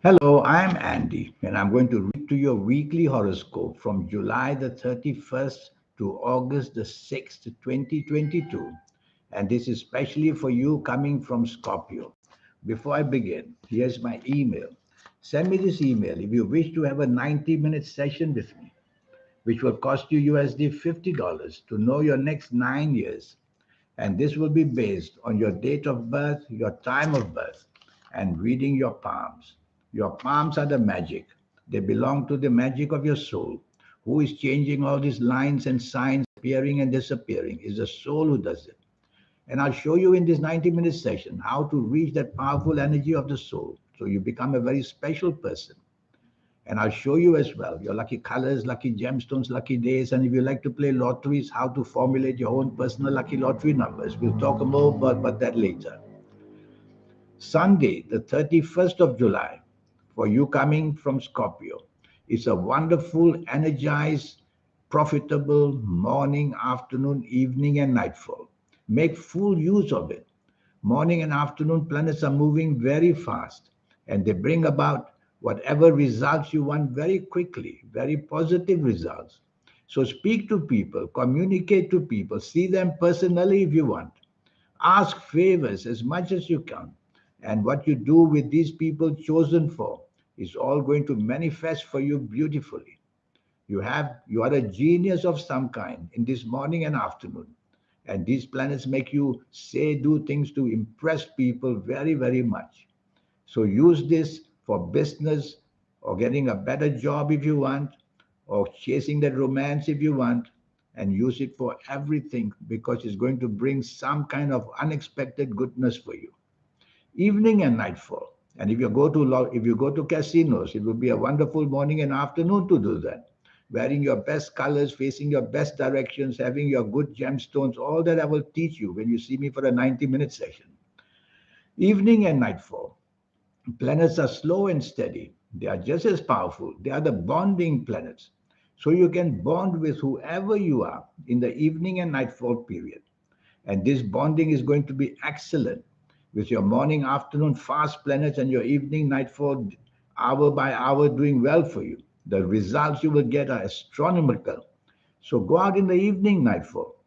Hello, I'm Andy, and I'm going to read to your weekly horoscope from July the 31st to August the 6th, 2022. And this is especially for you coming from Scorpio. Before I begin, here's my email. Send me this email if you wish to have a 90-minute session with me, which will cost you USD $50 to know your next 9 years. And this will be based on your date of birth, your time of birth, and reading your palms. Your palms are the magic. They belong to the magic of your soul. Who is changing all these lines and signs, appearing and disappearing? Is the soul who does it. And I'll show you in this 90-minute session how to reach that powerful energy of the soul so you become a very special person. And I'll show you as well your lucky colors, lucky gemstones, lucky days. And if you like to play lotteries, how to formulate your own personal lucky lottery numbers. We'll talk more about that later. Sunday, the 31st of July, for you coming from Scorpio, is a wonderful, energized, profitable morning, afternoon, evening, and nightfall. Make full use of it. Morning and afternoon planets are moving very fast and they bring about whatever results you want very quickly, very positive results. So speak to people, communicate to people, see them personally if you want. Ask favors as much as you can. And what you do with these people chosen for is all going to manifest for you beautifully. You are a genius of some kind in this morning and afternoon. And these planets make you say, do things to impress people very, very much. So use this for business or getting a better job if you want, or chasing that romance if you want, and use it for everything because it's going to bring some kind of unexpected goodness for you. Evening and nightfall. And if you go to casinos, it will be a wonderful morning and afternoon to do that. Wearing your best colors, facing your best directions, having your good gemstones, all that I will teach you when you see me for a 90-minute session. Evening and nightfall. Planets are slow and steady. They are just as powerful. They are the bonding planets. So you can bond with whoever you are in the evening and nightfall period. And this bonding is going to be excellent with your morning, afternoon fast planets and your evening, nightfall, hour by hour doing well for you. The results you will get are astronomical. So go out in the evening, nightfall.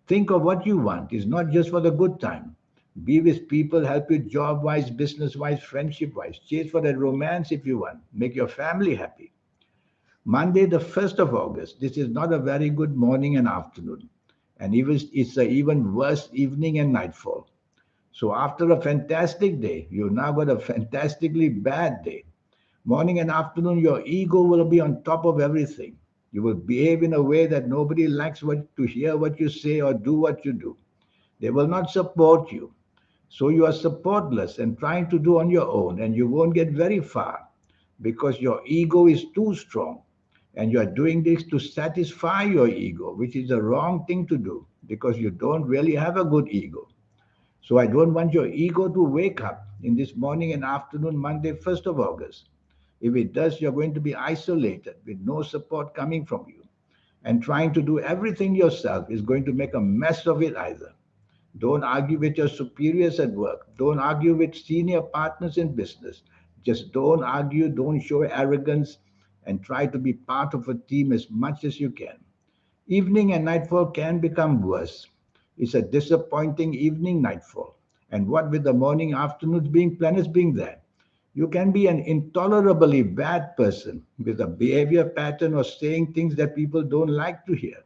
Think of what you want. It's not just for the good time. Be with people, help you job wise, business wise, friendship wise. Chase for that romance if you want. Make your family happy. Monday, the 1st of August. This is not a very good morning and afternoon. And even it's an even worse evening and nightfall. So after a fantastic day, you've now got a fantastically bad day. Morning and afternoon, your ego will be on top of everything. You will behave in a way that nobody likes to hear what you say or do what you do. They will not support you. So you are supportless and trying to do on your own, and you won't get very far because your ego is too strong. And you are doing this to satisfy your ego, which is the wrong thing to do because you don't really have a good ego. So I don't want your ego to wake up in this morning and afternoon, Monday, 1st of August. If it does, you're going to be isolated with no support coming from you. And trying to do everything yourself is going to make a mess of it either. Don't argue with your superiors at work. Don't argue with senior partners in business. Just don't argue, don't show arrogance, and try to be part of a team as much as you can. Evening and nightfall can become worse. It's a disappointing evening nightfall. And what with the morning, afternoons being planets being there, you can be an intolerably bad person with a behavior pattern or saying things that people don't like to hear.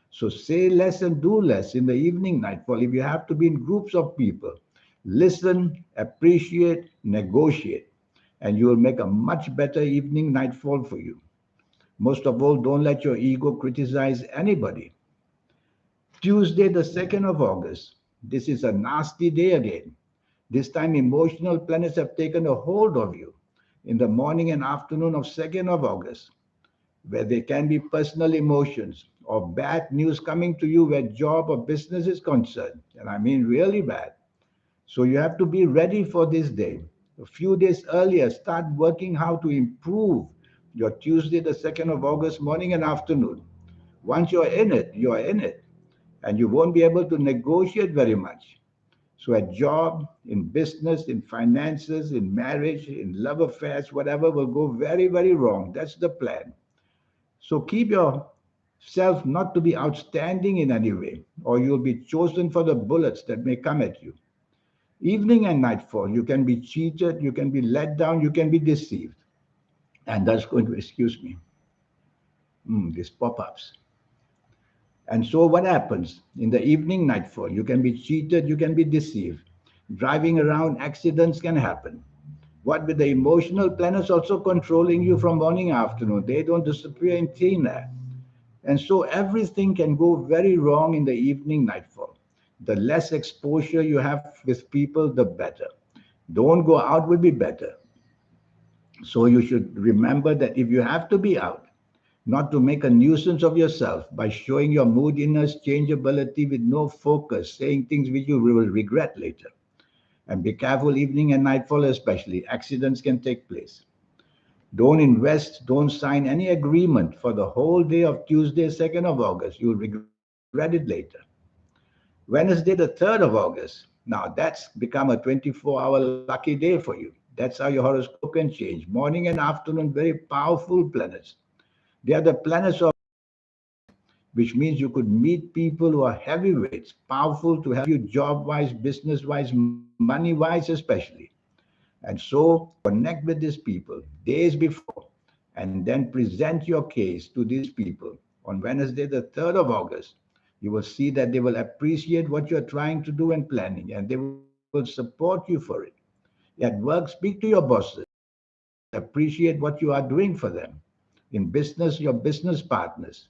So say less and do less in the evening nightfall. If you have to be in groups of people, listen, appreciate, negotiate, and you will make a much better evening nightfall for you. Most of all, don't let your ego criticize anybody. Tuesday, the 2nd of August. This is a nasty day again. This time, emotional planets have taken a hold of you in the morning and afternoon of 2nd of August, where there can be personal emotions or bad news coming to you where job or business is concerned. And I mean really bad. So you have to be ready for this day. A few days earlier, start working how to improve your Tuesday, the 2nd of August morning and afternoon. Once you're in it, you're in it. And you won't be able to negotiate very much. So at job, in business, in finances, in marriage, in love affairs, whatever will go very, very wrong. That's the plan. So keep yourself not to be outstanding in any way, or you'll be chosen for the bullets that may come at you. Evening and nightfall, you can be cheated, you can be let down, you can be deceived. And that's going to, excuse me, these pop ups. And so, what happens in the evening nightfall? You can be cheated, you can be deceived. Driving around, accidents can happen. What with the emotional planets also controlling you from morning afternoon? They don't disappear in thin air. And so, everything can go very wrong in the evening nightfall. The less exposure you have with people, the better. Don't go out will be better. So, you should remember that if you have to be out, not to make a nuisance of yourself by showing your moodiness, changeability with no focus, saying things which you will regret later. And be careful evening and nightfall, especially. Accidents can take place. Don't invest, don't sign any agreement for the whole day of Tuesday, 2nd of August. You'll regret it later. Wednesday, the 3rd of August. Now that's become a 24-hour lucky day for you. That's how your horoscope can change. Morning and afternoon, very powerful planets. They are the planets of which means you could meet people who are heavyweights, powerful to help you job wise, business wise, money wise, especially. And so connect with these people days before and then present your case to these people on Wednesday, the 3rd of August. You will see that they will appreciate what you're trying to do and planning, and they will support you for it. At work, speak to your bosses. Appreciate what you are doing for them. In business, your business partners.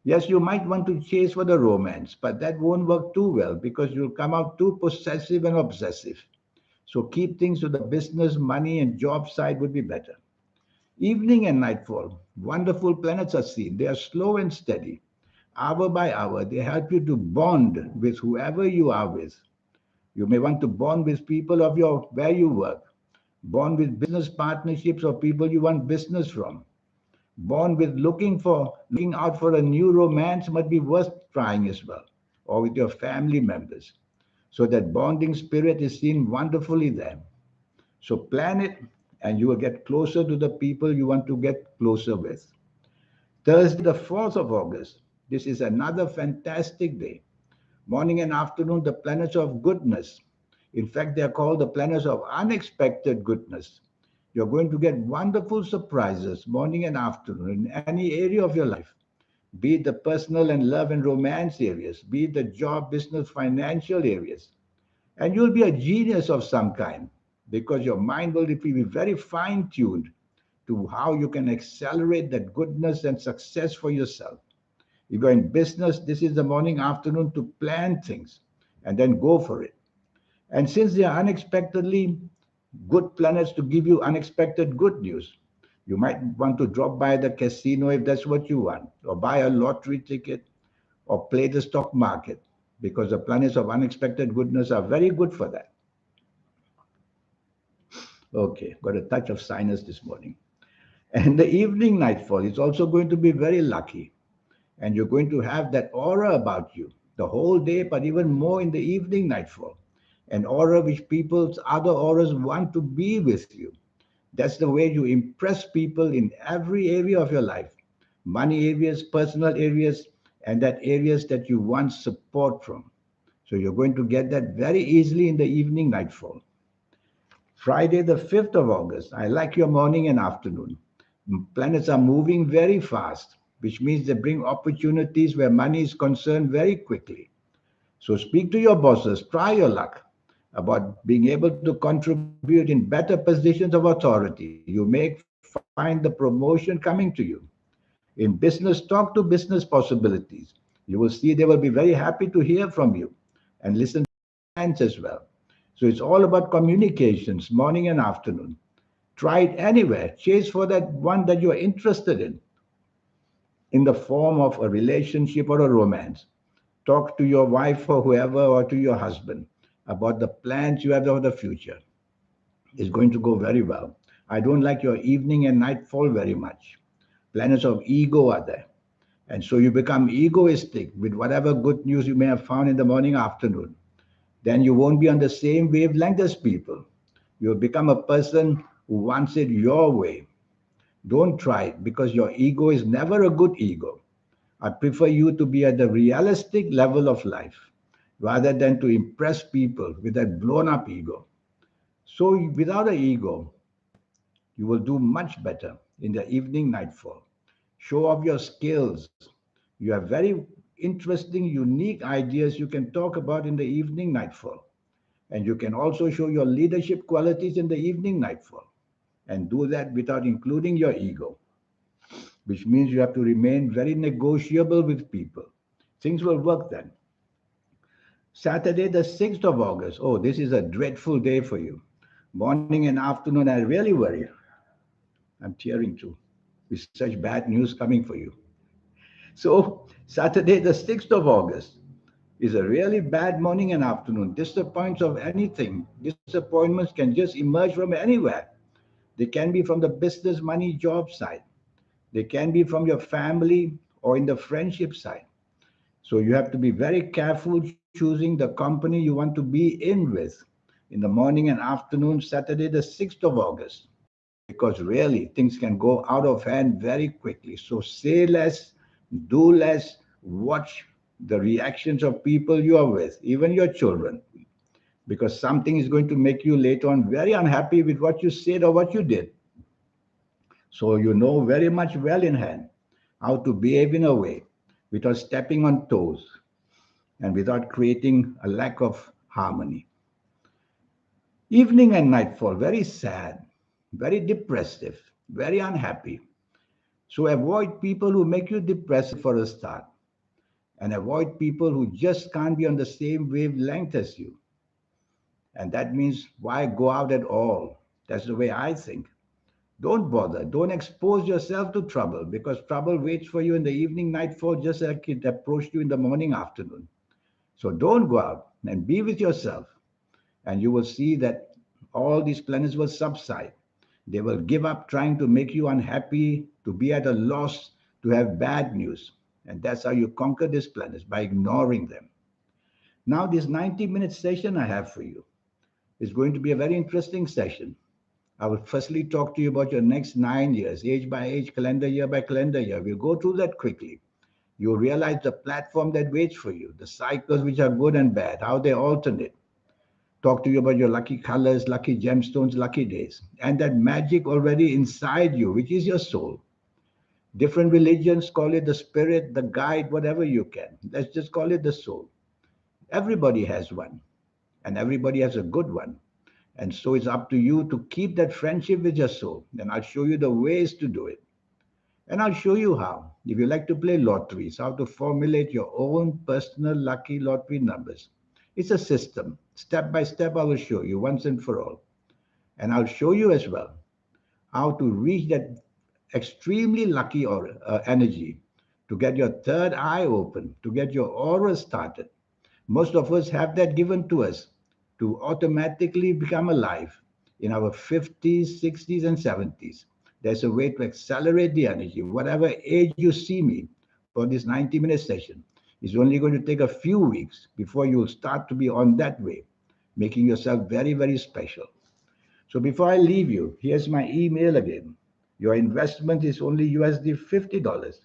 Yes, you might want to chase for the romance, but that won't work too well because you'll come out too possessive and obsessive. So keep things to the business, money, and job side would be better. Evening and nightfall, wonderful planets are seen. They are slow and steady. Hour by hour, they help you to bond with whoever you are with. You may want to bond with people of your where you work, bond with business partnerships or people you want business from. Born with looking out for a new romance might be worth trying as well, or with your family members. So that bonding spirit is seen wonderfully there. So plan it and you will get closer to the people you want to get closer with. Thursday, the 4th of August. This is another fantastic day. Morning and afternoon, the planets of goodness. In fact, they are called the planets of unexpected goodness. You're going to get wonderful surprises morning and afternoon in any area of your life, be it the personal and love and romance areas, be it the job, business, financial areas. And you'll be a genius of some kind because your mind will be very fine tuned to how you can accelerate that goodness and success for yourself. If you're in business, this is the morning, afternoon to plan things and then go for it. And since they are unexpectedly good planets to give you unexpected good news, you might want to drop by the casino if that's what you want, or buy a lottery ticket, or play the stock market, because the planets of unexpected goodness are very good for that. Okay, got a touch of sinus this morning. And the evening nightfall is also going to be very lucky. And you're going to have that aura about you the whole day, but even more in the evening nightfall. An aura which people's other auras want to be with you. That's the way you impress people in every area of your life, money areas, personal areas, and that areas that you want support from. So you're going to get that very easily in the evening nightfall. Friday, the 5th of August. I like your morning and afternoon. Planets are moving very fast, which means they bring opportunities where money is concerned very quickly. So speak to your bosses, try your luck about being able to contribute in better positions of authority. You may find the promotion coming to you. In business, talk to business possibilities. You will see they will be very happy to hear from you and listen to your plans as well. So it's all about communications, morning and afternoon. Try it anywhere. Chase for that one that you're interested in the form of a relationship or a romance. Talk to your wife or whoever or to your husband about the plans you have for the future. It's going to go very well. I don't like your evening and nightfall very much. Planets of ego are there. And so you become egoistic with whatever good news you may have found in the morning, afternoon. then you won't be on the same wavelength as people. You'll become a person who wants it your way. Don't try it because your ego is never a good ego. I prefer you to be at the realistic level of life rather than to impress people with that blown up ego. So, without an ego, you will do much better in the evening nightfall. Show off your skills. You have very interesting, unique ideas you can talk about in the evening nightfall. And you can also show your leadership qualities in the evening nightfall. And do that without including your ego, which means you have to remain very negotiable with people. Things will work then. Saturday, the 6th of August. Oh, this is a dreadful day for you. Morning and afternoon, I really worry. I'm tearing too with such bad news coming for you. So, Saturday, the 6th of August is a really bad morning and afternoon. Disappointments of anything, disappointments can just emerge from anywhere. They can be from the business, money, job side. They can be from your family or in the friendship side. So you have to be very careful choosing the company you want to be in with in the morning and afternoon, Saturday, the 6th of August, because really things can go out of hand very quickly. So say less, do less, watch the reactions of people you are with, even your children, because something is going to make you later on very unhappy with what you said or what you did. So you know very much well in hand how to behave in a way without stepping on toes and without creating a lack of harmony. Evening and nightfall, very sad, very depressive, very unhappy. So avoid people who make you depressive for a start, and avoid people who just can't be on the same wavelength as you. And that means why go out at all? That's the way I think. Don't bother. Don't expose yourself to trouble because trouble waits for you in the evening, nightfall, just like it approached you in the morning, afternoon. So don't go out and be with yourself, and you will see that all these planets will subside. They will give up trying to make you unhappy, to be at a loss, to have bad news. And that's how you conquer these planets by ignoring them. Now, this 90-minute session I have for you is going to be a very interesting session. I will firstly talk to you about your next 9 years, age by age, calendar year by calendar year. We'll go through that quickly. You'll realize the platform that waits for you, the cycles which are good and bad, how they alternate. Talk to you about your lucky colors, lucky gemstones, lucky days, and that magic already inside you, which is your soul. Different religions call it the spirit, the guide, whatever you can. Let's just call it the soul. Everybody has one, and everybody has a good one. And so it's up to you to keep that friendship with your soul. And I'll show you the ways to do it. And I'll show you how. If you like to play lotteries, how to formulate your own personal lucky lottery numbers. It's a system. Step by step, I will show you once and for all. And I'll show you as well how to reach that extremely lucky or energy, to get your third eye open, to get your aura started. Most of us have that given to us to automatically become alive in our 50s, 60s, and 70s. There's a way to accelerate the energy. Whatever age you see me for this 90-minute session, it's only going to take a few weeks before you'll start to be on that way, making yourself very, very special. So before I leave you, here's my email again. Your investment is only USD $50,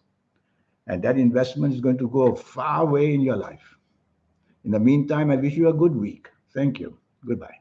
and that investment is going to go a far way in your life. In the meantime, I wish you a good week. Thank you. Goodbye.